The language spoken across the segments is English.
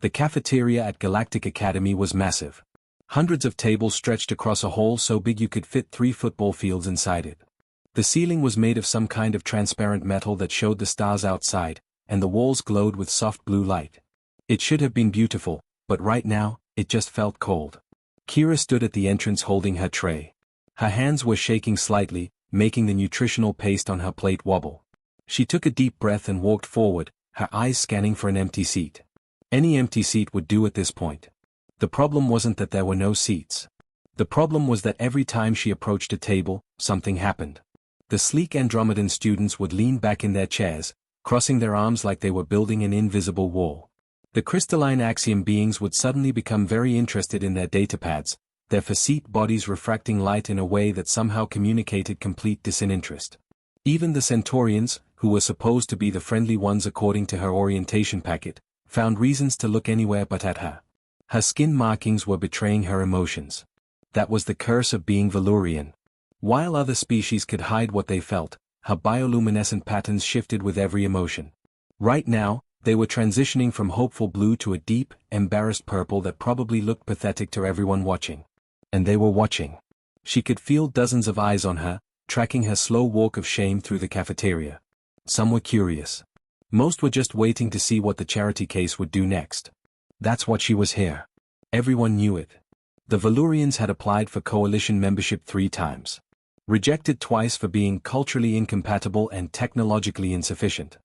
The cafeteria at Galactic Academy was massive. Hundreds of tables stretched across a hall so big you could fit 3 football fields inside it. The ceiling was made of some kind of transparent metal that showed the stars outside, and the walls glowed with soft blue light. It should have been beautiful, but right now, it just felt cold. Kira stood at the entrance holding her tray. Her hands were shaking slightly, making the nutritional paste on her plate wobble. She took a deep breath and walked forward, her eyes scanning for an empty seat. Any empty seat would do at this point. The problem wasn't that there were no seats. The problem was that every time she approached a table, something happened. The sleek Andromedan students would lean back in their chairs, crossing their arms like they were building an invisible wall. The crystalline axiom beings would suddenly become very interested in their datapads, their facete bodies refracting light in a way that somehow communicated complete disinterest. Even the Centaurians, who were supposed to be the friendly ones according to her orientation packet, found reasons to look anywhere but at her. Her skin markings were betraying her emotions. That was the curse of being Valurian. While other species could hide what they felt, her bioluminescent patterns shifted with every emotion. Right now, they were transitioning from hopeful blue to a deep, embarrassed purple that probably looked pathetic to everyone watching. And they were watching. She could feel dozens of eyes on her, tracking her slow walk of shame through the cafeteria. Some were curious. Most were just waiting to see what the charity case would do next. That's what she was here. Everyone knew it. The Valurians had applied for coalition membership 3 times. Rejected twice for being culturally incompatible and technologically insufficient.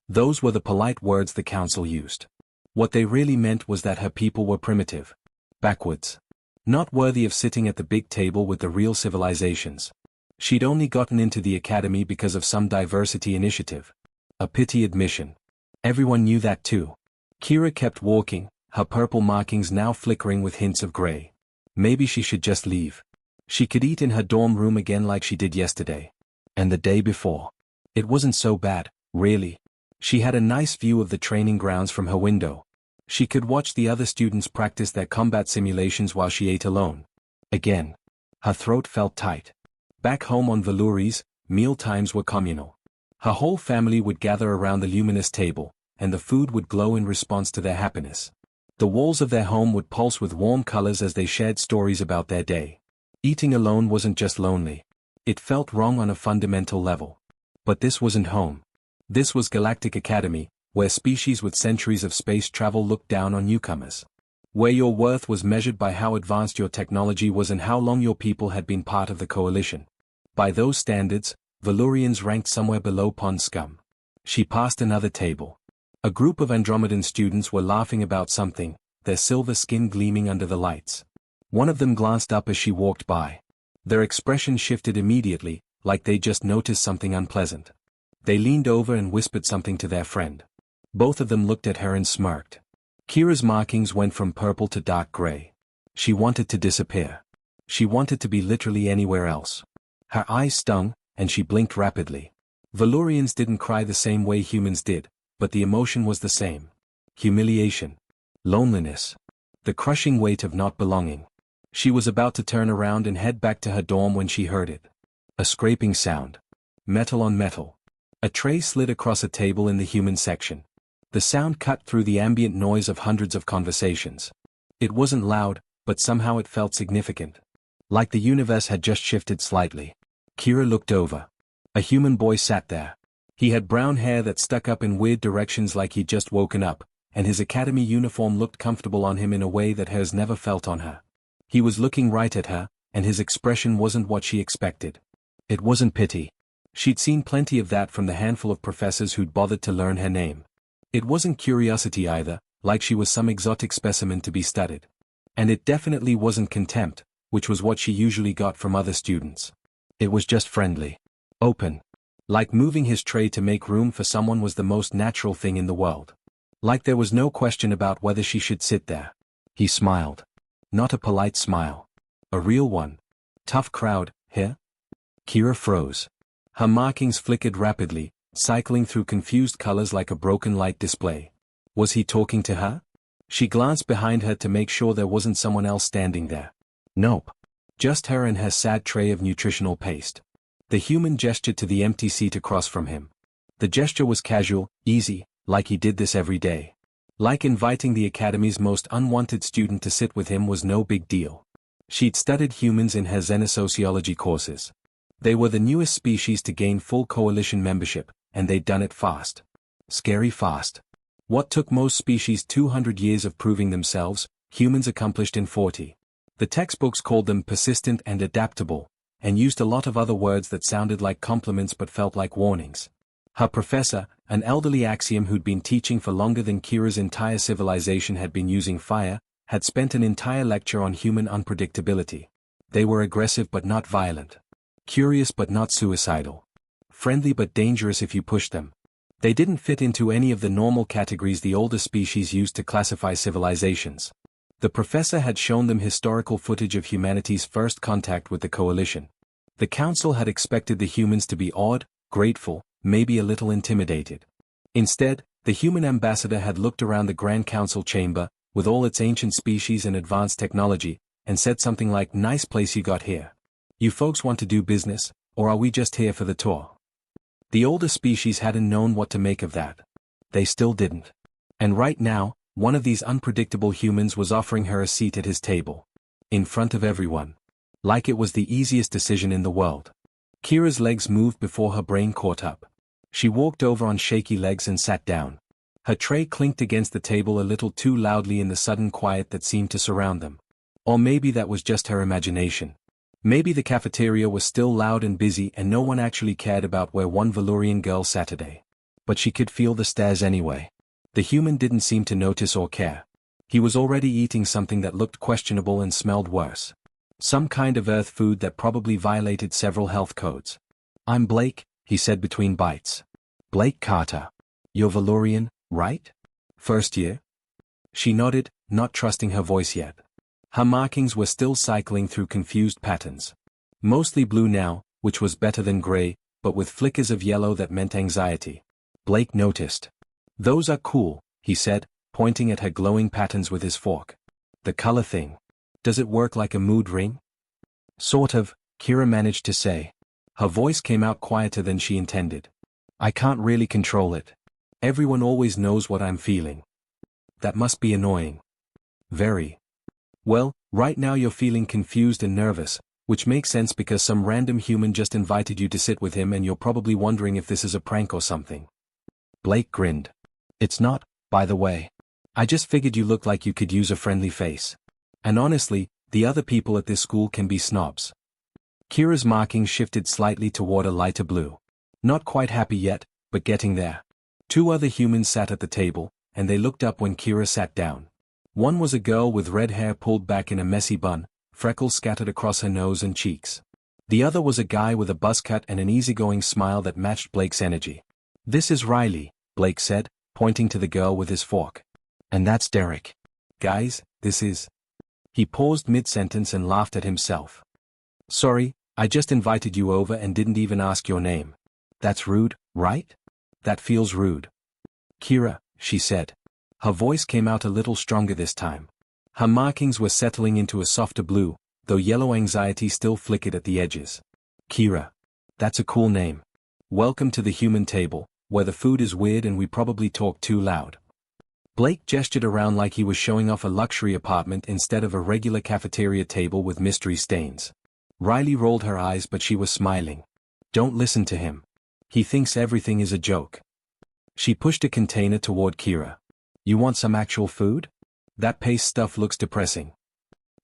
Those were the polite words the council used. What they really meant was that her people were primitive. Backwards. Not worthy of sitting at the big table with the real civilizations. She'd only gotten into the academy because of some diversity initiative. A pity admission. Everyone knew that too. Kira kept walking, her purple markings now flickering with hints of gray. Maybe she should just leave. She could eat in her dorm room again like she did yesterday. And the day before. It wasn't so bad, really. She had a nice view of the training grounds from her window. She could watch the other students practice their combat simulations while she ate alone. Again. Her throat felt tight. Back home on Valuris, meal times were communal. Her whole family would gather around the luminous table, and the food would glow in response to their happiness. The walls of their home would pulse with warm colors as they shared stories about their day. Eating alone wasn't just lonely. It felt wrong on a fundamental level. But this wasn't home. This was Galactic Academy, where species with centuries of space travel looked down on newcomers. Where your worth was measured by how advanced your technology was and how long your people had been part of the coalition. By those standards, Valurians ranked somewhere below pond scum. She passed another table. A group of Andromedan students were laughing about something, their silver skin gleaming under the lights. One of them glanced up as she walked by. Their expression shifted immediately, like they just noticed something unpleasant. They leaned over and whispered something to their friend. Both of them looked at her and smirked. Kira's markings went from purple to dark gray. She wanted to disappear. She wanted to be literally anywhere else. Her eyes stung, and she blinked rapidly. Valurians didn't cry the same way humans did, but the emotion was the same. Humiliation. Loneliness. The crushing weight of not belonging. She was about to turn around and head back to her dorm when she heard it. A scraping sound. Metal on metal. A tray slid across a table in the human section. The sound cut through the ambient noise of hundreds of conversations. It wasn't loud, but somehow it felt significant. Like the universe had just shifted slightly. Kira looked over. A human boy sat there. He had brown hair that stuck up in weird directions like he'd just woken up, and his academy uniform looked comfortable on him in a way that hers never felt on her. He was looking right at her, and his expression wasn't what she expected. It wasn't pity. She'd seen plenty of that from the handful of professors who'd bothered to learn her name. It wasn't curiosity either, like she was some exotic specimen to be studied. And it definitely wasn't contempt, which was what she usually got from other students. It was just friendly. Open. Like moving his tray to make room for someone was the most natural thing in the world. Like there was no question about whether she should sit there. He smiled. Not a polite smile. A real one. Tough crowd, here? Kira froze. Her markings flickered rapidly, cycling through confused colors like a broken light display. Was he talking to her? She glanced behind her to make sure there wasn't someone else standing there. Nope. Just her and her sad tray of nutritional paste. The human gestured to the empty seat across from him. The gesture was casual, easy, like he did this every day. Like inviting the academy's most unwanted student to sit with him was no big deal. She'd studied humans in her xenosociology courses. They were the newest species to gain full coalition membership, and they'd done it fast. Scary fast. What took most species 200 years of proving themselves, humans accomplished in 40. The textbooks called them persistent and adaptable, and used a lot of other words that sounded like compliments but felt like warnings. Her professor, an elderly axiom who'd been teaching for longer than Kira's entire civilization had been using fire, had spent an entire lecture on human unpredictability. They were aggressive but not violent. Curious but not suicidal. Friendly but dangerous if you pushed them. They didn't fit into any of the normal categories the older species used to classify civilizations. The professor had shown them historical footage of humanity's first contact with the coalition. The council had expected the humans to be awed, grateful, maybe a little intimidated. Instead, the human ambassador had looked around the Grand Council chamber, with all its ancient species and advanced technology, and said something like, "Nice place you got here. You folks want to do business, or are we just here for the tour?" The older species hadn't known what to make of that. They still didn't. And right now, one of these unpredictable humans was offering her a seat at his table. In front of everyone. Like it was the easiest decision in the world. Kira's legs moved before her brain caught up. She walked over on shaky legs and sat down. Her tray clinked against the table a little too loudly in the sudden quiet that seemed to surround them. Or maybe that was just her imagination. Maybe the cafeteria was still loud and busy and no one actually cared about where one Valurian girl sat today. But she could feel the stares anyway. The human didn't seem to notice or care. He was already eating something that looked questionable and smelled worse. Some kind of earth food that probably violated several health codes. "I'm Blake," he said between bites. "Blake Carter. You're Valurian, right? First year?" She nodded, not trusting her voice yet. Her markings were still cycling through confused patterns. Mostly blue now, which was better than gray, but with flickers of yellow that meant anxiety. Blake noticed. "Those are cool," he said, pointing at her glowing patterns with his fork. "The color thing. Does it work like a mood ring?" "Sort of," Kira managed to say. Her voice came out quieter than she intended. "I can't really control it. Everyone always knows what I'm feeling." "That must be annoying." "Very. Well, right now you're feeling confused and nervous, which makes sense because some random human just invited you to sit with him and you're probably wondering if this is a prank or something." Blake grinned. "It's not, by the way. I just figured you looked like you could use a friendly face. And honestly, the other people at this school can be snobs." Kira's marking shifted slightly toward a lighter blue. Not quite happy yet, but getting there. Two other humans sat at the table, and they looked up when Kira sat down. One was a girl with red hair pulled back in a messy bun, freckles scattered across her nose and cheeks. The other was a guy with a buzz cut and an easygoing smile that matched Blake's energy. "This is Riley," Blake said, pointing to the girl with his fork. "And that's Derek. Guys, this is..." He paused mid-sentence and laughed at himself. "Sorry, I just invited you over and didn't even ask your name. That's rude, right? That feels rude." "Kira," she said. Her voice came out a little stronger this time. Her markings were settling into a softer blue, though yellow anxiety still flickered at the edges. "Kira. That's a cool name. Welcome to the human table, where the food is weird and we probably talk too loud." Blake gestured around like he was showing off a luxury apartment instead of a regular cafeteria table with mystery stains. Riley rolled her eyes but she was smiling. "Don't listen to him. He thinks everything is a joke." She pushed a container toward Kira. "You want some actual food? That paste stuff looks depressing."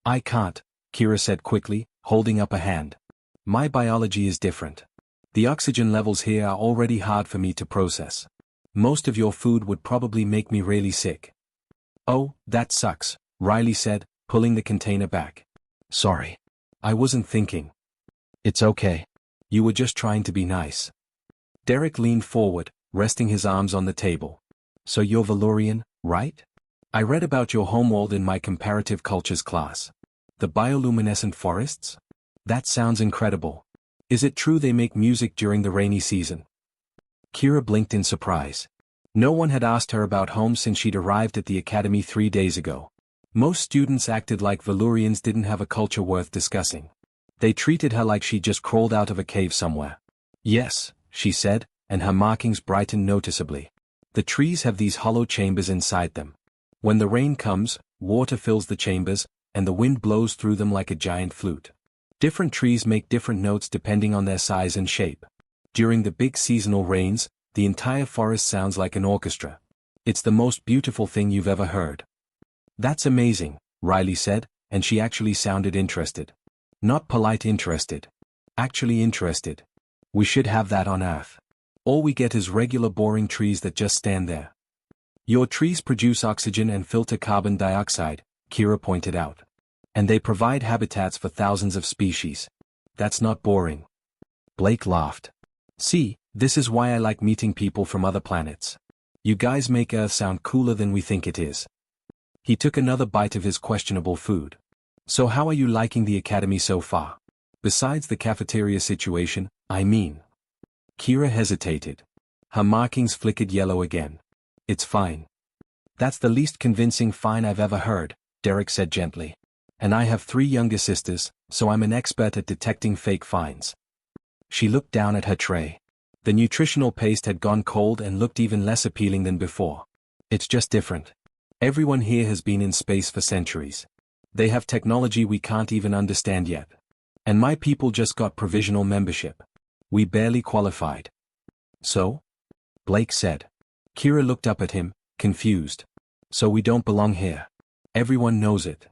"I can't," Kira said quickly, holding up a hand. "My biology is different. The oxygen levels here are already hard for me to process. Most of your food would probably make me really sick." "Oh, that sucks," Riley said, pulling the container back. "Sorry. I wasn't thinking." "It's okay. You were just trying to be nice." Derek leaned forward, resting his arms on the table. "So you're Valurian, right? I read about your homeworld in my comparative cultures class. The bioluminescent forests? That sounds incredible. Is it true they make music during the rainy season?" Kira blinked in surprise. No one had asked her about home since she'd arrived at the academy 3 days ago. Most students acted like Valurians didn't have a culture worth discussing. They treated her like she'd just crawled out of a cave somewhere. "Yes," she said, and her markings brightened noticeably. "The trees have these hollow chambers inside them. When the rain comes, water fills the chambers, and the wind blows through them like a giant flute. Different trees make different notes depending on their size and shape. During the big seasonal rains, the entire forest sounds like an orchestra. It's the most beautiful thing you've ever heard. That's amazing, Riley said, and she actually sounded interested. Not polite interested. Actually interested. We should have that on Earth. All we get is regular boring trees that just stand there. Your trees produce oxygen and filter carbon dioxide, Kira pointed out. And they provide habitats for thousands of species. That's not boring. Blake laughed. See, this is why I like meeting people from other planets. You guys make Earth sound cooler than we think it is. He took another bite of his questionable food. So how are you liking the academy so far? Besides the cafeteria situation, I mean. Kira hesitated. Her markings flickered yellow again. It's fine. That's the least convincing fine I've ever heard, Derek said gently. And I have 3 younger sisters, so I'm an expert at detecting fake finds. She looked down at her tray. The nutritional paste had gone cold and looked even less appealing than before. It's just different. Everyone here has been in space for centuries. They have technology we can't even understand yet. And my people just got provisional membership. We barely qualified. So? Blake said. Kira looked up at him, confused. So we don't belong here. Everyone knows it.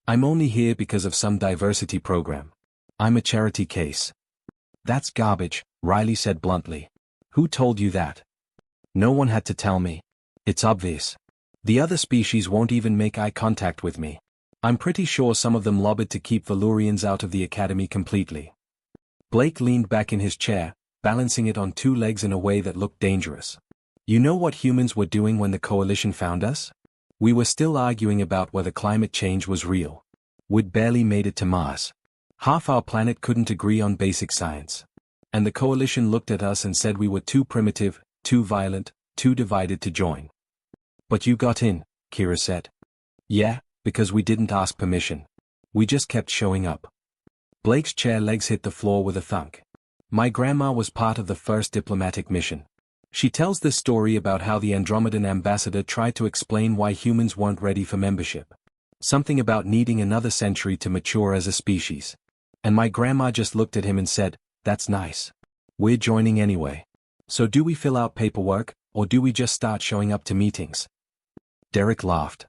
I'm only here because of some diversity program. I'm a charity case. That's garbage, Riley said bluntly. Who told you that? No one had to tell me. It's obvious. The other species won't even make eye contact with me. I'm pretty sure some of them lobbied to keep Valurians out of the academy completely. Blake leaned back in his chair, balancing it on 2 legs in a way that looked dangerous. You know what humans were doing when the coalition found us? We were still arguing about whether climate change was real. We'd barely made it to Mars. Half our planet couldn't agree on basic science. And the coalition looked at us and said we were too primitive, too violent, too divided to join. But you got in, Kira said. Yeah, because we didn't ask permission. We just kept showing up. Blake's chair legs hit the floor with a thunk. My grandma was part of the first diplomatic mission. She tells this story about how the Andromedan ambassador tried to explain why humans weren't ready for membership. Something about needing another century to mature as a species. And my grandma just looked at him and said, "That's nice. We're joining anyway. So do we fill out paperwork, or do we just start showing up to meetings?" Derek laughed.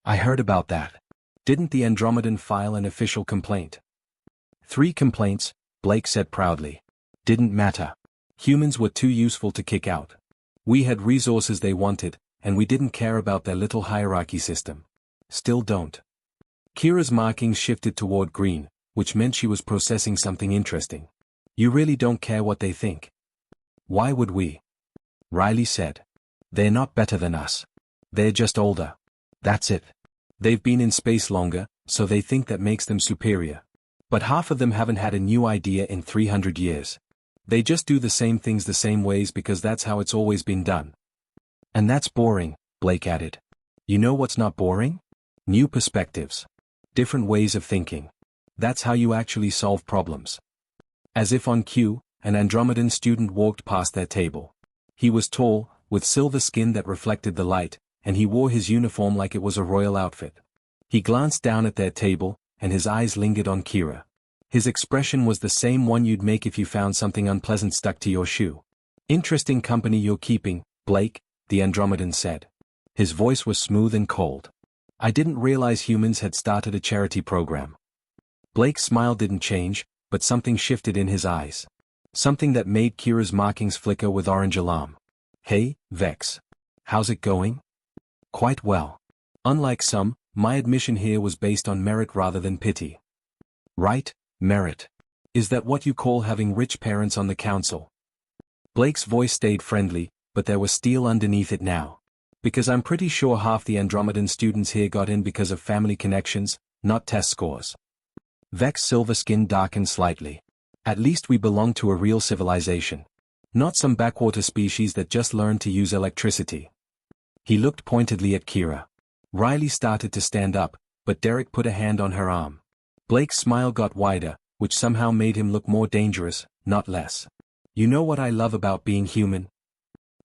I heard about that. Didn't the Andromedan file an official complaint? 3 complaints, Blake said proudly. Didn't matter. Humans were too useful to kick out. We had resources they wanted, and we didn't care about their little hierarchy system. Still don't. Kira's markings shifted toward green, which meant she was processing something interesting. You really don't care what they think? Why would we? Riley said. They're not better than us. They're just older. That's it. They've been in space longer, so they think that makes them superior. But half of them haven't had a new idea in 300 years. They just do the same things the same ways because that's how it's always been done. And that's boring, Blake added. You know what's not boring? New perspectives. Different ways of thinking. That's how you actually solve problems. As if on cue, an Andromedan student walked past their table. He was tall, with silver skin that reflected the light, and he wore his uniform like it was a royal outfit. He glanced down at their table, and his eyes lingered on Kira. His expression was the same one you'd make if you found something unpleasant stuck to your shoe. Interesting company you're keeping, Blake, the Andromedan said. His voice was smooth and cold. I didn't realize humans had started a charity program. Blake's smile didn't change, but something shifted in his eyes. Something that made Kira's markings flicker with orange alarm. Hey, Vex. How's it going? Quite well. Unlike some, my admission here was based on merit rather than pity. Right, merit. Is that what you call having rich parents on the council? Blake's voice stayed friendly, but there was steel underneath it now. Because I'm pretty sure half the Andromedan students here got in because of family connections, not test scores. Vex's silver skin darkened slightly. At least we belong to a real civilization. Not some backwater species that just learned to use electricity. He looked pointedly at Kira. Riley started to stand up, but Derek put a hand on her arm. Blake's smile got wider, which somehow made him look more dangerous, not less. You know what I love about being human?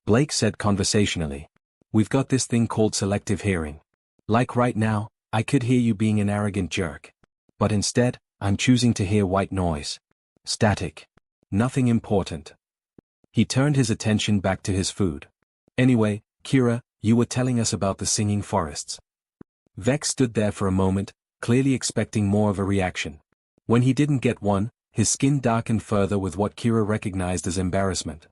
Blake said conversationally. We've got this thing called selective hearing. Like right now, I could hear you being an arrogant jerk. But instead, I'm choosing to hear white noise. Static. Nothing important. He turned his attention back to his food. Anyway, Kira, you were telling us about the singing forests. Vex stood there for a moment, clearly expecting more of a reaction. When he didn't get one, his skin darkened further with what Kira recognized as embarrassment.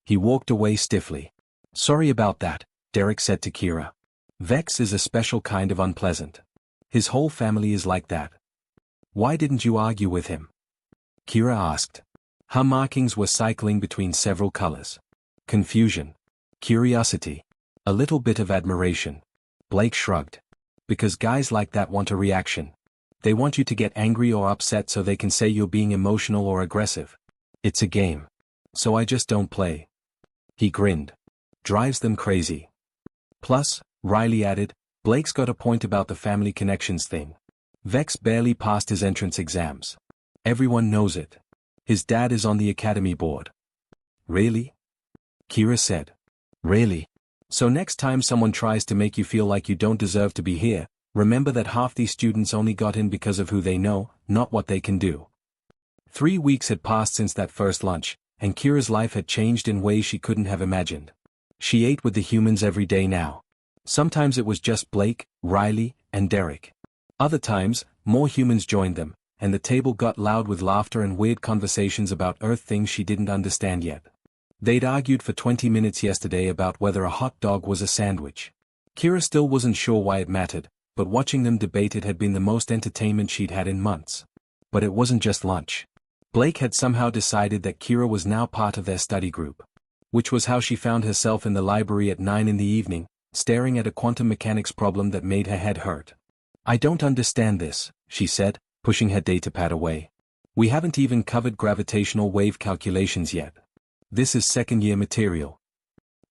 He walked away stiffly. Sorry about that, Derek said to Kira. Vex is a special kind of unpleasant. His whole family is like that. Why didn't you argue with him? Kira asked. Her markings were cycling between several colors. Confusion. Curiosity. A little bit of admiration. Blake shrugged. Because guys like that want a reaction. They want you to get angry or upset so they can say you're being emotional or aggressive. It's a game. So I just don't play. He grinned. Drives them crazy. Plus, Riley added, Blake's got a point about the family connections thing. Vex barely passed his entrance exams. Everyone knows it. His dad is on the academy board. Really? Kira said. Really? So next time someone tries to make you feel like you don't deserve to be here, remember that half these students only got in because of who they know, not what they can do. 3 weeks had passed since that first lunch, and Kira's life had changed in ways she couldn't have imagined. She ate with the humans every day now. Sometimes it was just Blake, Riley, and Derek. Other times, more humans joined them, and the table got loud with laughter and weird conversations about Earth things she didn't understand yet. They'd argued for 20 minutes yesterday about whether a hot dog was a sandwich. Kira still wasn't sure why it mattered, but watching them debate it had been the most entertainment she'd had in months. But it wasn't just lunch. Blake had somehow decided that Kira was now part of their study group. Which was how she found herself in the library at 9 in the evening, staring at a quantum mechanics problem that made her head hurt. I don't understand this, she said, pushing her datapad away. We haven't even covered gravitational wave calculations yet. This is second-year material.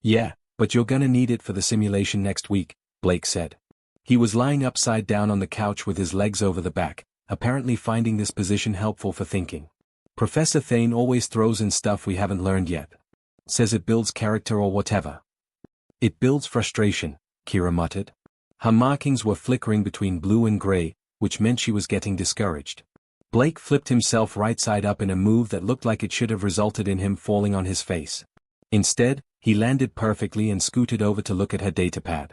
Yeah, but you're gonna need it for the simulation next week, Blake said. He was lying upside down on the couch with his legs over the back, apparently finding this position helpful for thinking. Professor Thane always throws in stuff we haven't learned yet. Says it builds character or whatever. It builds frustration, Kira muttered. Her markings were flickering between blue and gray, which meant she was getting discouraged. Blake flipped himself right side up in a move that looked like it should have resulted in him falling on his face. Instead, he landed perfectly and scooted over to look at her datapad.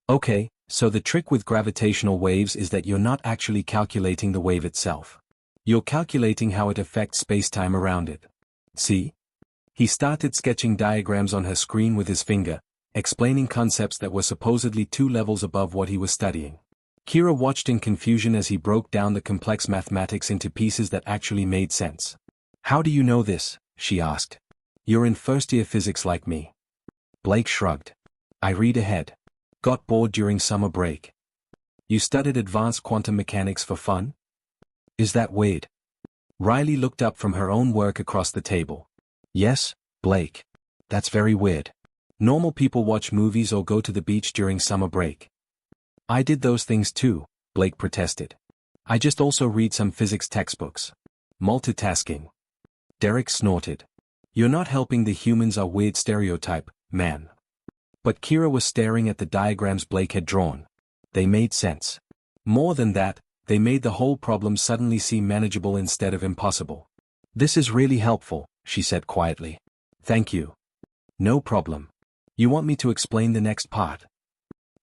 Okay, so the trick with gravitational waves is that you're not actually calculating the wave itself. You're calculating how it affects spacetime around it. See? He started sketching diagrams on her screen with his finger, explaining concepts that were supposedly 2 levels above what he was studying. Kira watched in confusion as he broke down the complex mathematics into pieces that actually made sense. How do you know this? She asked. You're in first-year physics like me. Blake shrugged. I read ahead. Got bored during summer break. You studied advanced quantum mechanics for fun? Is that weird? Riley looked up from her own work across the table. Yes, Blake. That's very weird. Normal people watch movies or go to the beach during summer break. I did those things too, Blake protested. I just also read some physics textbooks. Multitasking. Derek snorted. You're not helping the humans are weird stereotype, man. But Kira was staring at the diagrams Blake had drawn. They made sense. More than that, they made the whole problem suddenly seem manageable instead of impossible. This is really helpful, she said quietly. Thank you. No problem. You want me to explain the next part?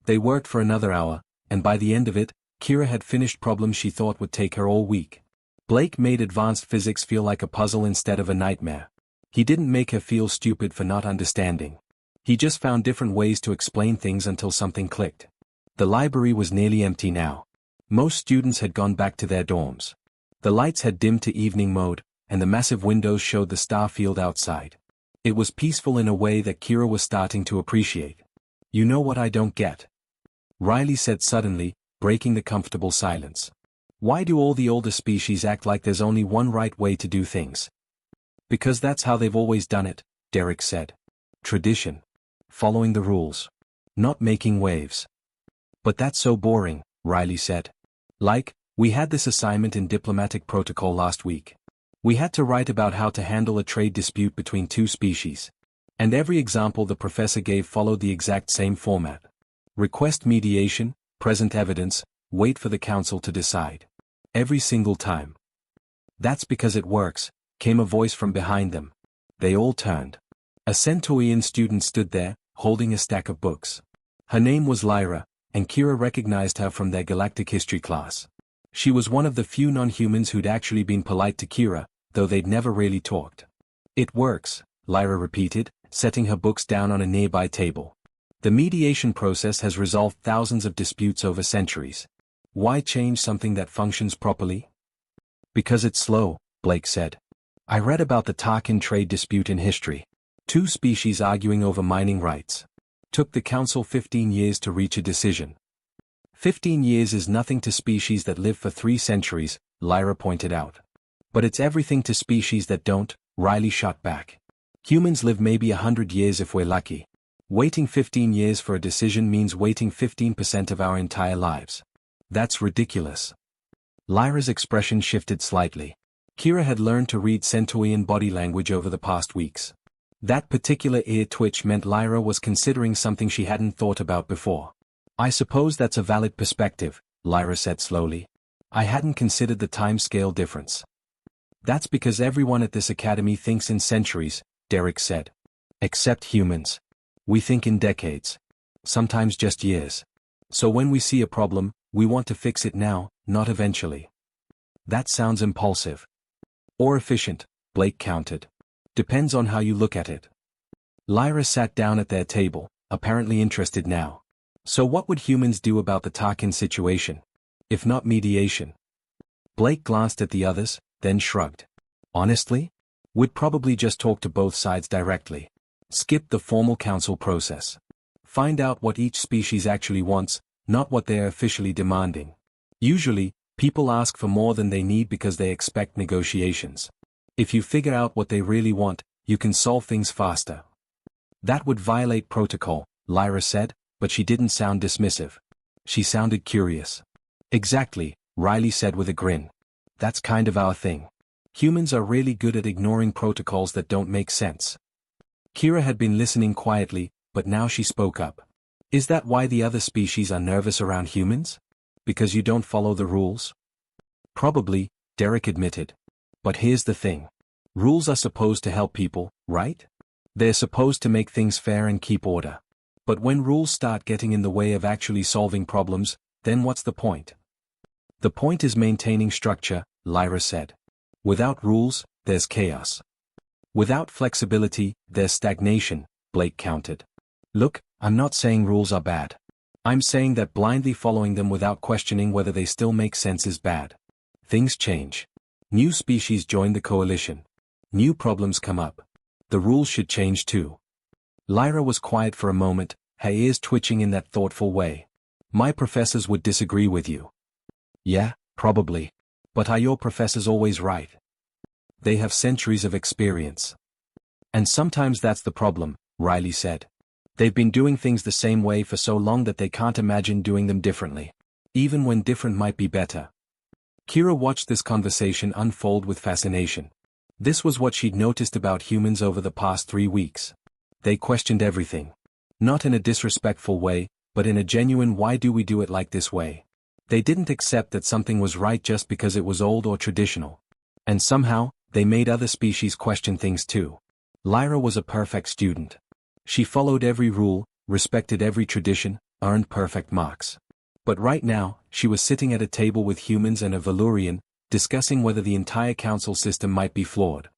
They worked for another hour, and by the end of it, Kira had finished problems she thought would take her all week. Blake made advanced physics feel like a puzzle instead of a nightmare. He didn't make her feel stupid for not understanding. He just found different ways to explain things until something clicked. The library was nearly empty now. Most students had gone back to their dorms. The lights had dimmed to evening mode, and the massive windows showed the star field outside. It was peaceful in a way that Kira was starting to appreciate. You know what I don't get? Riley said suddenly, breaking the comfortable silence. Why do all the older species act like there's only one right way to do things? Because that's how they've always done it, Derek said. Tradition. Following the rules. Not making waves. But that's so boring, Riley said. Like, we had this assignment in diplomatic protocol last week. We had to write about how to handle a trade dispute between 2 species. And every example the professor gave followed the exact same format. Request mediation, present evidence, wait for the council to decide. Every single time. That's because it works, came a voice from behind them. They all turned. A Centaurian student stood there, holding a stack of books. Her name was Lyra, and Kira recognized her from their galactic history class. She was one of the few non-humans who'd actually been polite to Kira, though they'd never really talked. It works, Lyra repeated, setting her books down on a nearby table. The mediation process has resolved thousands of disputes over centuries. Why change something that functions properly? Because it's slow, Blake said. I read about the Tarkin trade dispute in history. 2 species arguing over mining rights. Took the council 15 years to reach a decision. 15 years is nothing to species that live for 3 centuries, Lyra pointed out. But it's everything to species that don't, Riley shot back. Humans live maybe 100 years if we're lucky. Waiting 15 years for a decision means waiting 15% of our entire lives. That's ridiculous. Lyra's expression shifted slightly. Kira had learned to read Centaurian body language over the past weeks. That particular ear twitch meant Lyra was considering something she hadn't thought about before. I suppose that's a valid perspective, Lyra said slowly. I hadn't considered the time-scale difference. That's because everyone at this academy thinks in centuries, Derek said. Except humans. We think in decades. Sometimes just years. So when we see a problem, we want to fix it now, not eventually. That sounds impulsive. Or efficient, Blake countered. Depends on how you look at it. Lyra sat down at their table, apparently interested now. So what would humans do about the Tarkin situation? If not mediation? Blake glanced at the others, then shrugged. Honestly? We'd probably just talk to both sides directly. Skip the formal council process. Find out what each species actually wants, not what they are officially demanding. Usually, people ask for more than they need because they expect negotiations. If you figure out what they really want, you can solve things faster. That would violate protocol, Lyra said, but she didn't sound dismissive. She sounded curious. Exactly, Riley said with a grin. That's kind of our thing. Humans are really good at ignoring protocols that don't make sense. Kira had been listening quietly, but now she spoke up. Is that why the other species are nervous around humans? Because you don't follow the rules? Probably, Derek admitted. But here's the thing. Rules are supposed to help people, right? They're supposed to make things fair and keep order. But when rules start getting in the way of actually solving problems, then what's the point? The point is maintaining structure, Lyra said. Without rules, there's chaos. Without flexibility, there's stagnation, Blake countered. Look, I'm not saying rules are bad. I'm saying that blindly following them without questioning whether they still make sense is bad. Things change. New species join the coalition. New problems come up. The rules should change too. Lyra was quiet for a moment, her ears twitching in that thoughtful way. My professors would disagree with you. Yeah, probably. But are your professors always right? They have centuries of experience. And sometimes that's the problem, Riley said. They've been doing things the same way for so long that they can't imagine doing them differently. Even when different might be better. Kira watched this conversation unfold with fascination. This was what she'd noticed about humans over the past 3 weeks. They questioned everything. Not in a disrespectful way, but in a genuine why do we do it like this way. They didn't accept that something was right just because it was old or traditional. And somehow, they made other species question things too. Lyra was a perfect student. She followed every rule, respected every tradition, earned perfect marks. But right now, she was sitting at a table with humans and a Valurian, discussing whether the entire council system might be flawed.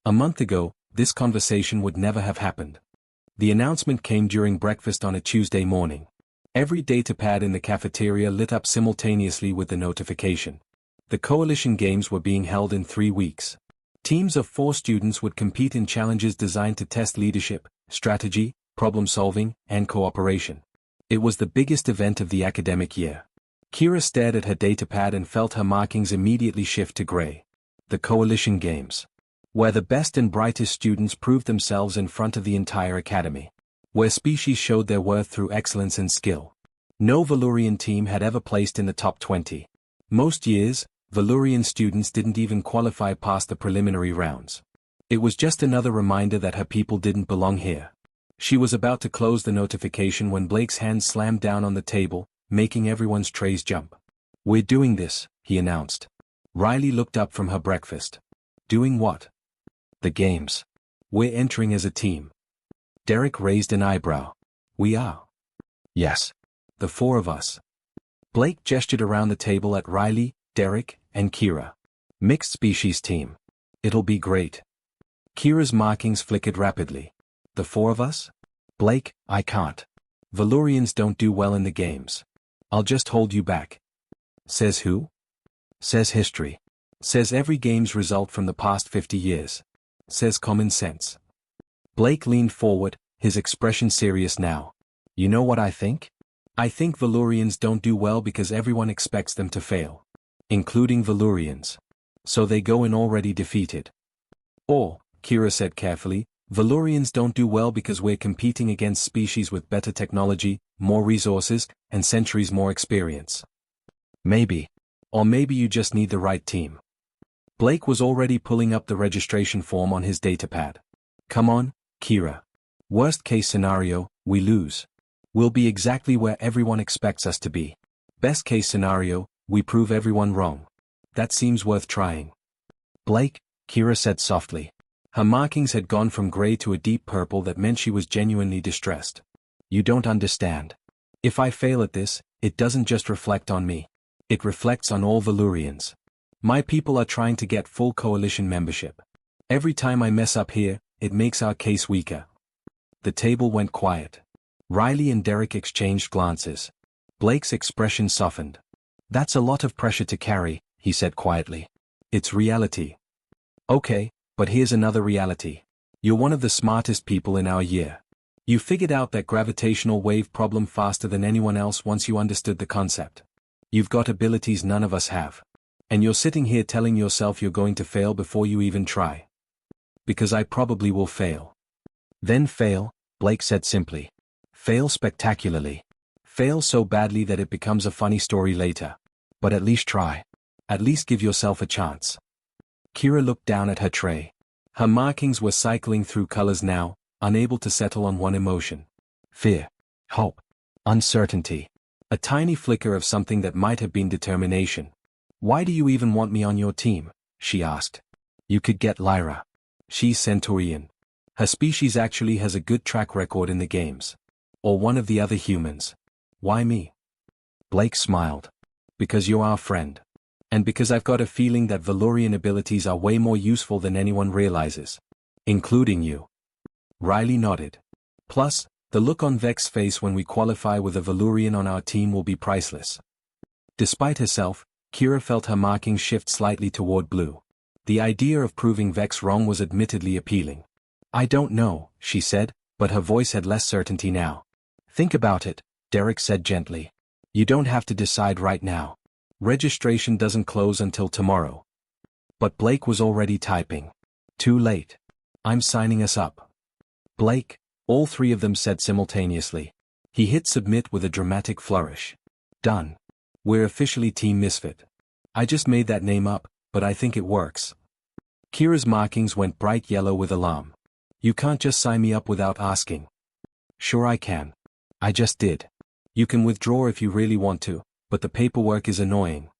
A month ago, this conversation would never have happened. The announcement came during breakfast on a Tuesday morning. Every datapad in the cafeteria lit up simultaneously with the notification. The coalition games were being held in 3 weeks. Teams of 4 students would compete in challenges designed to test leadership, strategy, problem-solving, and cooperation. It was the biggest event of the academic year. Kira stared at her datapad and felt her markings immediately shift to gray. The Coalition Games. Where the best and brightest students proved themselves in front of the entire academy. Where species showed their worth through excellence and skill. No Valurian team had ever placed in the top 20. Most years, Valurian students didn't even qualify past the preliminary rounds. It was just another reminder that her people didn't belong here. She was about to close the notification when Blake's hand slammed down on the table, making everyone's trays jump. "We're doing this," he announced. Riley looked up from her breakfast. "Doing what?" "The games. We're entering as a team." Derek raised an eyebrow. "We are?" "Yes. The four of us." Blake gestured around the table at Riley, Derek, and Kira. "Mixed species team. It'll be great." Kira's markings flickered rapidly. "The four of us?" "Blake, I can't. Valurians don't do well in the games. I'll just hold you back." "Says who?" "Says history. Says every game's result from the past 50 years. Says common sense." Blake leaned forward, his expression serious now. "You know what I think? I think Valurians don't do well because everyone expects them to fail. Including Valurians. So they go in already defeated. Or, Kira said carefully, Valurians don't do well because we're competing against species with better technology, more resources, and centuries more experience. Maybe. Or maybe you just need the right team." Blake was already pulling up the registration form on his datapad. "Come on, Kira. Worst case scenario, we lose. We'll be exactly where everyone expects us to be. Best case scenario, we prove everyone wrong. That seems worth trying." "Blake," Kira said softly. Her markings had gone from gray to a deep purple that meant she was genuinely distressed. "You don't understand. If I fail at this, it doesn't just reflect on me. It reflects on all Valurians. My people are trying to get full coalition membership. Every time I mess up here, it makes our case weaker." The table went quiet. Riley and Derek exchanged glances. Blake's expression softened. "That's a lot of pressure to carry," he said quietly. "It's reality." "Okay, but here's another reality. You're one of the smartest people in our year. You figured out that gravitational wave problem faster than anyone else once you understood the concept. You've got abilities none of us have. And you're sitting here telling yourself you're going to fail before you even try. Because I probably will fail." "Then fail," Blake said simply. "Fail spectacularly. Fail so badly that it becomes a funny story later. But at least try. At least give yourself a chance." Kira looked down at her tray. Her markings were cycling through colors now, unable to settle on one emotion. Fear. Hope. Uncertainty. A tiny flicker of something that might have been determination. "Why do you even want me on your team?" she asked. "You could get Lyra. She's Centaurian. Her species actually has a good track record in the games. Or one of the other humans. Why me?" Blake smiled. "Because you're our friend. And because I've got a feeling that Valurian abilities are way more useful than anyone realizes. Including you." Riley nodded. "Plus, the look on Vex's face when we qualify with a Valurian on our team will be priceless." Despite herself, Kira felt her markings shift slightly toward blue. The idea of proving Vex wrong was admittedly appealing. "I don't know," she said, but her voice had less certainty now. "Think about it," Derek said gently. "You don't have to decide right now. Registration doesn't close until tomorrow." But Blake was already typing. "Too late. I'm signing us up." "Blake," all three of them said simultaneously. He hit submit with a dramatic flourish. "Done. We're officially Team Misfit. I just made that name up, but I think it works." Kira's markings went bright yellow with alarm. "You can't just sign me up without asking." "Sure I can. I just did. You can withdraw if you really want to, but the paperwork is annoying."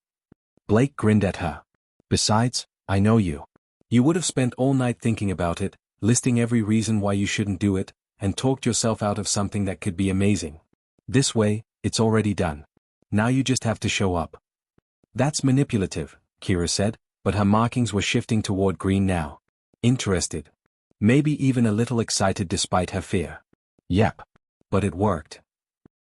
Blake grinned at her. "Besides, I know you. You would have spent all night thinking about it, listing every reason why you shouldn't do it, and talked yourself out of something that could be amazing. This way, it's already done. Now you just have to show up." "That's manipulative," Kira said, but her markings were shifting toward green now. Interested. Maybe even a little excited despite her fear. Yep. But it worked.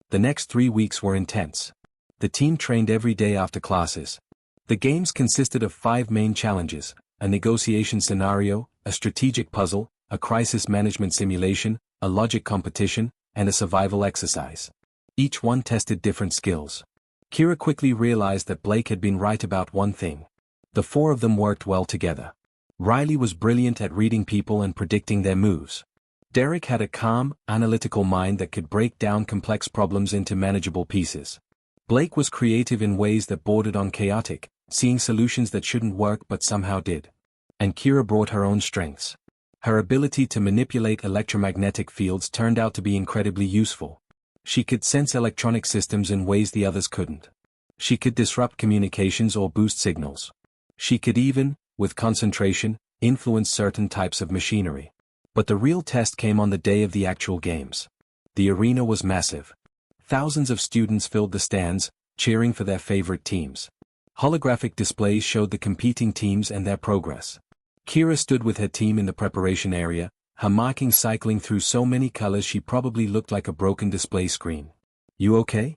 The next 3 weeks were intense. The team trained every day after classes. The games consisted of 5 main challenges: a negotiation scenario, a strategic puzzle, a crisis management simulation, a logic competition, and a survival exercise. Each one tested different skills. Kira quickly realized that Blake had been right about one thing. The 4 of them worked well together. Riley was brilliant at reading people and predicting their moves. Derek had a calm, analytical mind that could break down complex problems into manageable pieces. Blake was creative in ways that bordered on chaotic, seeing solutions that shouldn't work but somehow did. And Kira brought her own strengths. Her ability to manipulate electromagnetic fields turned out to be incredibly useful. She could sense electronic systems in ways the others couldn't. She could disrupt communications or boost signals. She could even, with concentration, influence certain types of machinery. But the real test came on the day of the actual games. The arena was massive. Thousands of students filled the stands, cheering for their favorite teams. Holographic displays showed the competing teams and their progress. Kira stood with her team in the preparation area, her markings cycling through so many colors she probably looked like a broken display screen. "You okay?"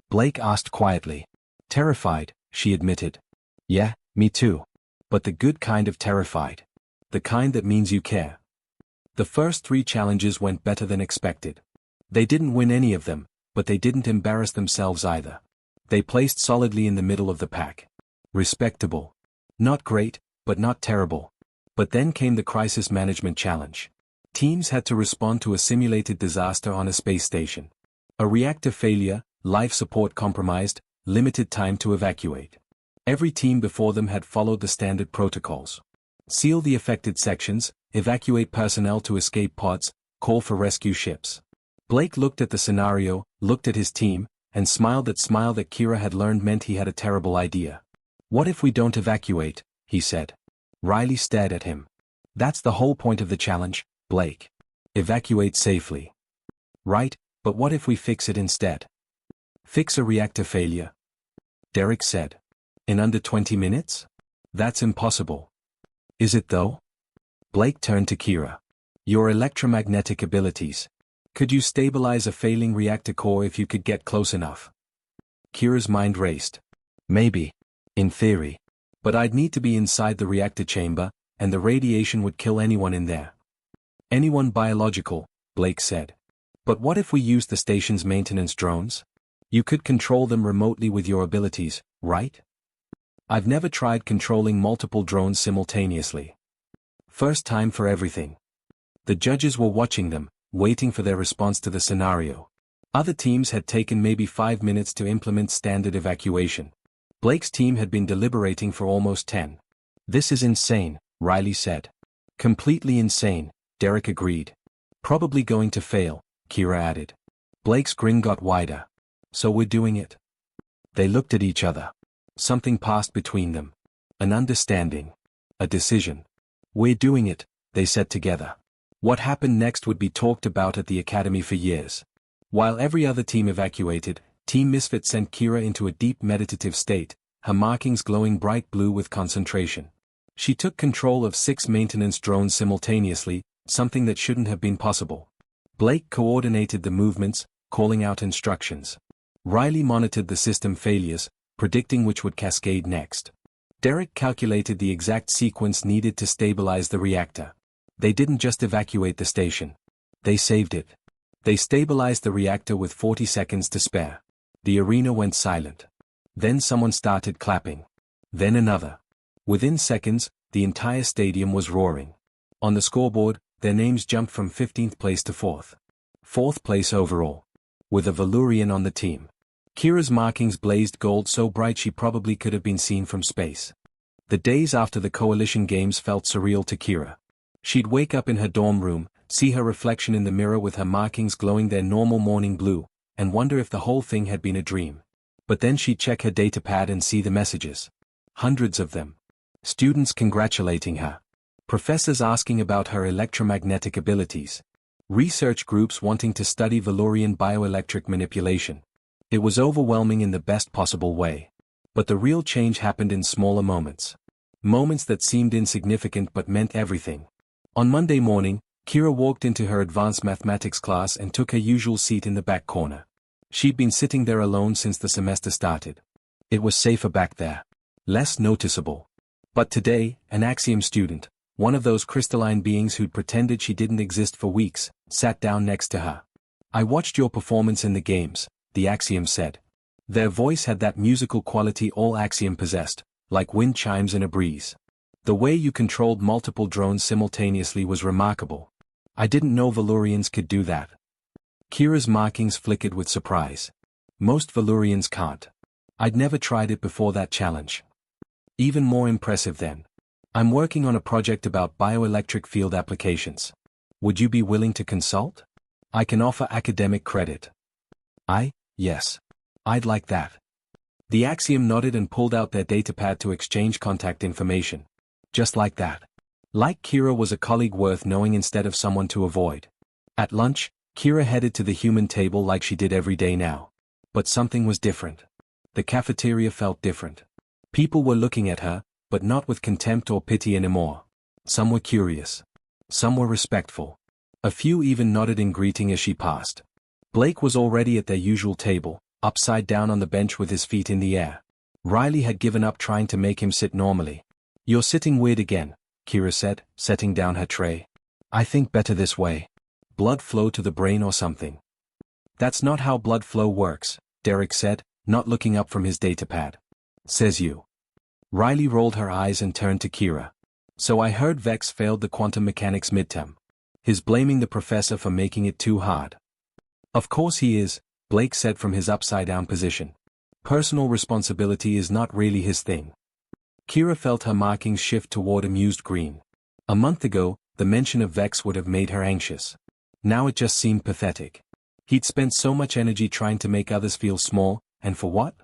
Blake asked quietly. "Terrified," she admitted. "Yeah, me too. But the good kind of terrified. The kind that means you care." The first 3 challenges went better than expected. They didn't win any of them, but they didn't embarrass themselves either. They placed solidly in the middle of the pack. Respectable. Not great, but not terrible. But then came the Crisis Management Challenge. Teams had to respond to a simulated disaster on a space station. A reactor failure, life support compromised, limited time to evacuate. Every team before them had followed the standard protocols. Seal the affected sections, evacuate personnel to escape pods, call for rescue ships. Blake looked at the scenario, looked at his team, and smiled that smile that Kira had learned meant he had a terrible idea. "What if we don't evacuate?" he said. Riley stared at him. "That's the whole point of the challenge, Blake. Evacuate safely." "Right, but what if we fix it instead?" "Fix a reactor failure?" Derek said. "In under 20 minutes? That's impossible." "Is it though?" Blake turned to Kira. "Your electromagnetic abilities. Could you stabilize a failing reactor core if you could get close enough?" Kira's mind raced. "Maybe. In theory. But I'd need to be inside the reactor chamber, and the radiation would kill anyone in there." "Anyone biological," Blake said. "But what if we used the station's maintenance drones? You could control them remotely with your abilities, right?" "I've never tried controlling multiple drones simultaneously. First time for everything." The judges were watching them, waiting for their response to the scenario. Other teams had taken maybe 5 minutes to implement standard evacuation. Blake's team had been deliberating for almost 10. "This is insane," Riley said. "Completely insane," Derek agreed. "Probably going to fail," Kira added. Blake's grin got wider. "So we're doing it?" They looked at each other. Something passed between them. An understanding. A decision. "We're doing it," they said together. What happened next would be talked about at the academy for years. While every other team evacuated, Team Misfit sent Kira into a deep meditative state, her markings glowing bright blue with concentration. She took control of 6 maintenance drones simultaneously, something that shouldn't have been possible. Blake coordinated the movements, calling out instructions. Riley monitored the system failures, predicting which would cascade next. Derek calculated the exact sequence needed to stabilize the reactor. They didn't just evacuate the station. They saved it. They stabilized the reactor with 40 seconds to spare. The arena went silent. Then someone started clapping. Then another. Within seconds, the entire stadium was roaring. On the scoreboard, their names jumped from 15th place to 4th. 4th place overall. With a Valurian on the team. Kira's markings blazed gold so bright she probably could have been seen from space. The days after the Coalition Games felt surreal to Kira. She'd wake up in her dorm room, see her reflection in the mirror with her markings glowing their normal morning blue, and wonder if the whole thing had been a dream. But then she'd check her datapad and see the messages. Hundreds of them. Students congratulating her. Professors asking about her electromagnetic abilities. Research groups wanting to study Valurian bioelectric manipulation. It was overwhelming in the best possible way. But the real change happened in smaller moments. Moments that seemed insignificant but meant everything. On Monday morning, Kira walked into her advanced mathematics class and took her usual seat in the back corner. She'd been sitting there alone since the semester started. It was safer back there. Less noticeable. But today, an Axiom student, one of those crystalline beings who'd pretended she didn't exist for weeks, sat down next to her. "I watched your performance in the games," the Axiom said. Their voice had that musical quality all Axiom possessed, like wind chimes in a breeze. "The way you controlled multiple drones simultaneously was remarkable. I didn't know Valurians could do that." Kira's markings flickered with surprise. "Most Valurians can't. I'd never tried it before that challenge." "Even more impressive then. I'm working on a project about bioelectric field applications. Would you be willing to consult? I can offer academic credit." Yes. I'd like that. The Axiom nodded and pulled out their datapad to exchange contact information. Just like that. Like Kira was a colleague worth knowing instead of someone to avoid. At lunch, Kira headed to the human table like she did every day now. But something was different. The cafeteria felt different. People were looking at her, but not with contempt or pity anymore. Some were curious. Some were respectful. A few even nodded in greeting as she passed. Blake was already at their usual table, upside down on the bench with his feet in the air. Riley had given up trying to make him sit normally. "You're sitting weird again," Kira said, setting down her tray. "I think better this way. Blood flow to the brain or something." "That's not how blood flow works," Derek said, not looking up from his datapad. "Says you." Riley rolled her eyes and turned to Kira. "So I heard Vex failed the quantum mechanics midterm. He's blaming the professor for making it too hard." "Of course he is," Blake said from his upside-down position. "Personal responsibility is not really his thing." Kira felt her markings shift toward amused green. A month ago, the mention of Vex would have made her anxious. Now it just seemed pathetic. He'd spent so much energy trying to make others feel small, and for what?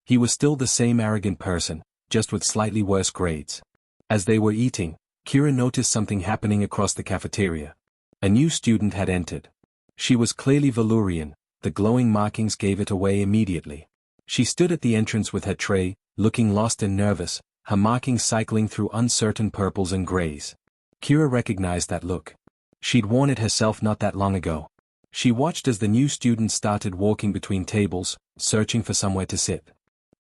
He was still the same arrogant person, just with slightly worse grades. As they were eating, Kira noticed something happening across the cafeteria. A new student had entered. She was clearly Valurian, the glowing markings gave it away immediately. She stood at the entrance with her tray, looking lost and nervous, her markings cycling through uncertain purples and grays. Kira recognized that look. She'd worn it herself not that long ago. She watched as the new student started walking between tables, searching for somewhere to sit.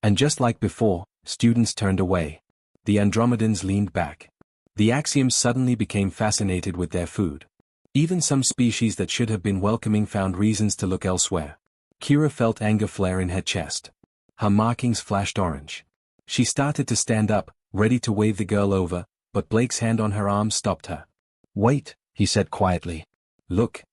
And just like before, students turned away. The Andromedans leaned back. The Axioms suddenly became fascinated with their food. Even some species that should have been welcoming found reasons to look elsewhere. Kira felt anger flare in her chest. Her markings flashed orange. She started to stand up, ready to wave the girl over, but Blake's hand on her arm stopped her. "Wait," he said quietly. "Look."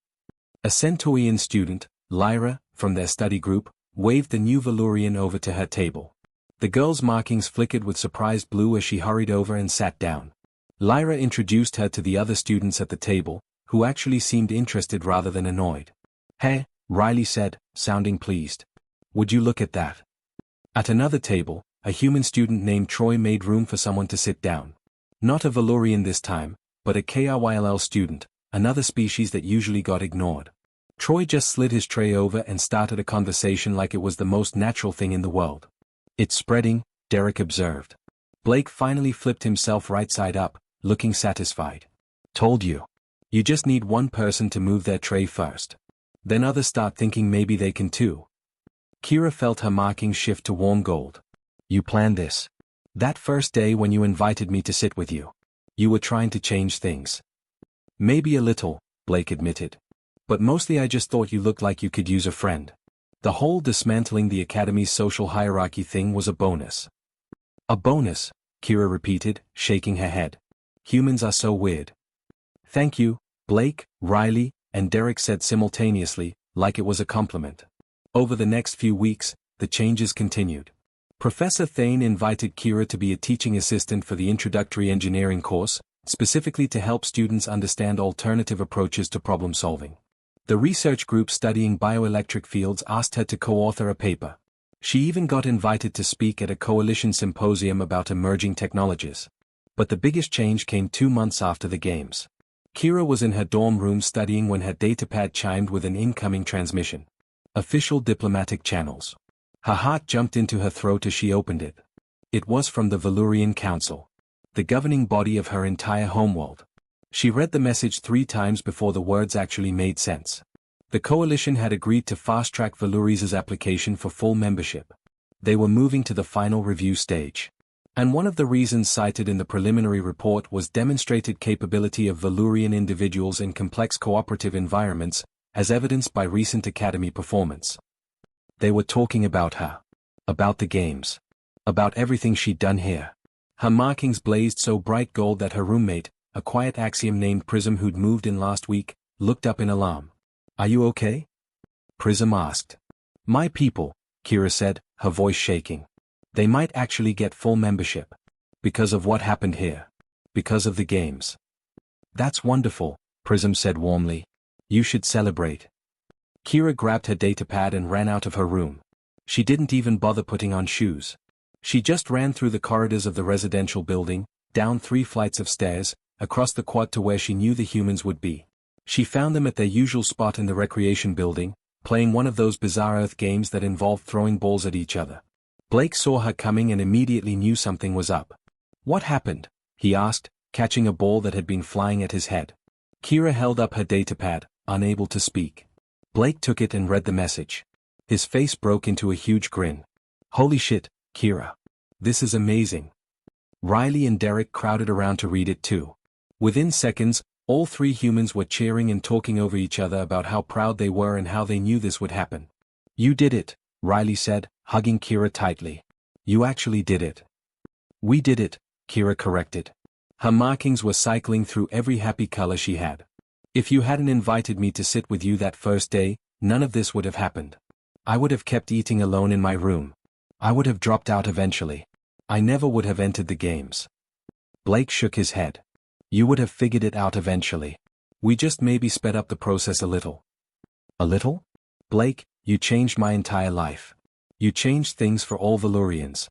A Centaurian student, Lyra, from their study group, waved the new Valurian over to her table. The girl's markings flickered with surprised blue as she hurried over and sat down. Lyra introduced her to the other students at the table, who actually seemed interested rather than annoyed. "Hey," Riley said, sounding pleased. "Would you look at that?" At another table, a human student named Troy made room for someone to sit down. Not a Valurian this time, but a KRYLL student, another species that usually got ignored. Troy just slid his tray over and started a conversation like it was the most natural thing in the world. "It's spreading," Derek observed. Blake finally flipped himself right side up, looking satisfied. "Told you. You just need one person to move their tray first. Then others start thinking maybe they can too." Kira felt her markings shift to warm gold. "You planned this. That first day when you invited me to sit with you. You were trying to change things." "Maybe a little," Blake admitted. "But mostly I just thought you looked like you could use a friend. The whole dismantling the Academy's social hierarchy thing was a bonus." "A bonus," Kira repeated, shaking her head. "Humans are so weird." "Thank you," Blake, Riley, and Derek said simultaneously, like it was a compliment. Over the next few weeks, the changes continued. Professor Thane invited Kira to be a teaching assistant for the introductory engineering course, specifically to help students understand alternative approaches to problem solving. The research group studying bioelectric fields asked her to co-author a paper. She even got invited to speak at a coalition symposium about emerging technologies. But the biggest change came 2 months after the games. Kira was in her dorm room studying when her datapad chimed with an incoming transmission. Official diplomatic channels. Her heart jumped into her throat as she opened it. It was from the Valurian Council, the governing body of her entire homeworld. She read the message 3 times before the words actually made sense. The coalition had agreed to fast-track Valuris's application for full membership. They were moving to the final review stage. And one of the reasons cited in the preliminary report was demonstrated capability of Valurian individuals in complex cooperative environments, as evidenced by recent Academy performance. They were talking about her. About the games. About everything she'd done here. Her markings blazed so bright gold that her roommate, a quiet Axiom named Prism who'd moved in last week, looked up in alarm. "Are you okay?" Prism asked. "My people," Kira said, her voice shaking. "They might actually get full membership. Because of what happened here. Because of the games." "That's wonderful," Prism said warmly. "You should celebrate." Kira grabbed her datapad and ran out of her room. She didn't even bother putting on shoes. She just ran through the corridors of the residential building, down 3 flights of stairs, across the quad to where she knew the humans would be. She found them at their usual spot in the recreation building, playing one of those bizarre Earth games that involved throwing balls at each other. Blake saw her coming and immediately knew something was up. "What happened?" he asked, catching a ball that had been flying at his head. Kira held up her datapad, unable to speak. Blake took it and read the message. His face broke into a huge grin. "Holy shit, Kira. This is amazing." Riley and Derek crowded around to read it too. Within seconds, all 3 humans were cheering and talking over each other about how proud they were and how they knew this would happen. "You did it," Riley said, hugging Kira tightly. "You actually did it." "We did it," Kira corrected. Her markings were cycling through every happy color she had. "If you hadn't invited me to sit with you that first day, none of this would have happened. I would have kept eating alone in my room. I would have dropped out eventually. I never would have entered the games." Blake shook his head. "You would have figured it out eventually. We just maybe sped up the process a little." "A little?" "Blake, you changed my entire life. You changed things for all Valurians."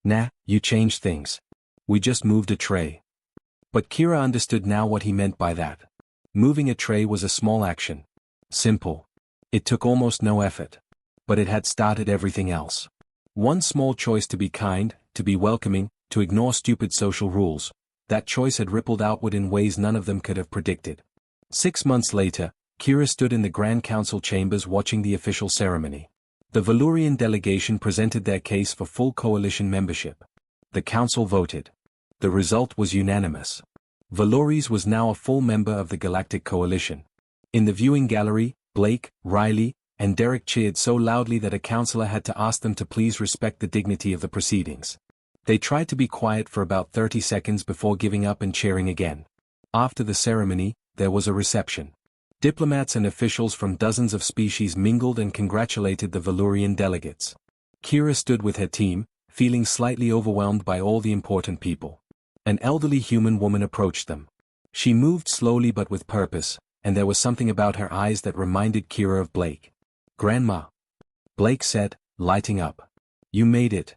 "Nah, you changed things. We just moved a tray." But Kira understood now what he meant by that. Moving a tray was a small action. Simple. It took almost no effort. But it had started everything else. One small choice to be kind, to be welcoming, to ignore stupid social rules. That choice had rippled outward in ways none of them could have predicted. 6 months later, Kira stood in the Grand Council chambers watching the official ceremony. The Valurian delegation presented their case for full coalition membership. The council voted. The result was unanimous. Valoris was now a full member of the Galactic Coalition. In the viewing gallery, Blake, Riley, and Derek cheered so loudly that a counselor had to ask them to please respect the dignity of the proceedings. They tried to be quiet for about 30 seconds before giving up and cheering again. After the ceremony, there was a reception. Diplomats and officials from dozens of species mingled and congratulated the Valurian delegates. Kira stood with her team, feeling slightly overwhelmed by all the important people. An elderly human woman approached them. She moved slowly but with purpose, and there was something about her eyes that reminded Kira of Blake. "Grandma," Blake said, lighting up. "You made it."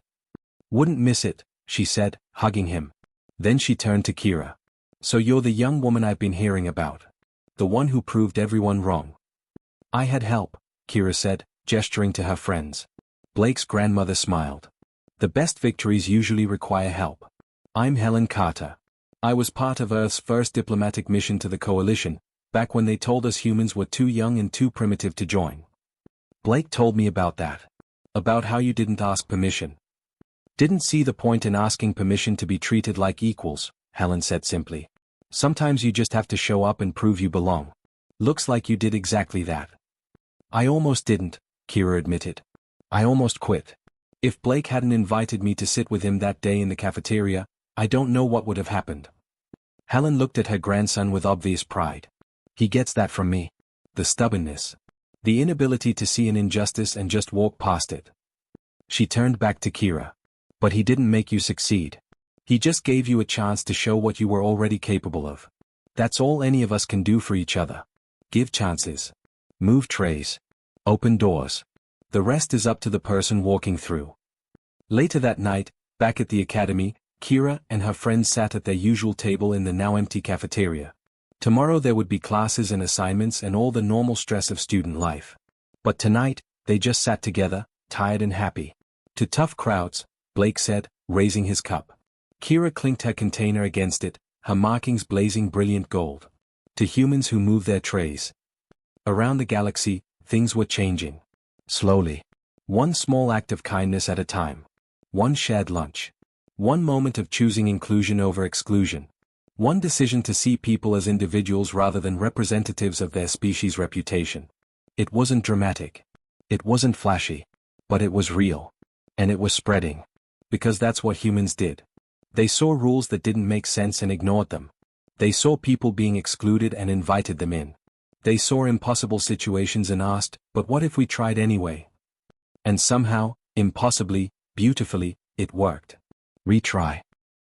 "Wouldn't miss it," she said, hugging him. Then she turned to Kira. "So you're the young woman I've been hearing about. The one who proved everyone wrong." "I had help," Kira said, gesturing to her friends. Blake's grandmother smiled. "The best victories usually require help. I'm Helen Carter. I was part of Earth's first diplomatic mission to the Coalition, back when they told us humans were too young and too primitive to join." Blake told me about that. About how you didn't ask permission. "Didn't see the point in asking permission to be treated like equals," Helen said simply. "Sometimes you just have to show up and prove you belong. Looks like you did exactly that." "I almost didn't," Kira admitted. "I almost quit. If Blake hadn't invited me to sit with him that day in the cafeteria, I don't know what would have happened." Helen looked at her grandson with obvious pride. "He gets that from me. The stubbornness. The inability to see an injustice and just walk past it." She turned back to Kira. "But he didn't make you succeed. He just gave you a chance to show what you were already capable of. That's all any of us can do for each other. Give chances. Move trays. Open doors. The rest is up to the person walking through." Later that night, back at the academy, Kira and her friends sat at their usual table in the now empty cafeteria. Tomorrow there would be classes and assignments and all the normal stress of student life. But tonight, they just sat together, tired and happy. "To tough crowds," Blake said, raising his cup. Kira clinked her container against it, her markings blazing brilliant gold. "To humans who move their trays." Around the galaxy, things were changing. Slowly. One small act of kindness at a time. One shared lunch. One moment of choosing inclusion over exclusion. One decision to see people as individuals rather than representatives of their species' reputation. It wasn't dramatic. It wasn't flashy. But it was real. And it was spreading. Because that's what humans did. They saw rules that didn't make sense and ignored them. They saw people being excluded and invited them in. They saw impossible situations and asked, "But what if we tried anyway?" And somehow, impossibly, beautifully, it worked. Retry.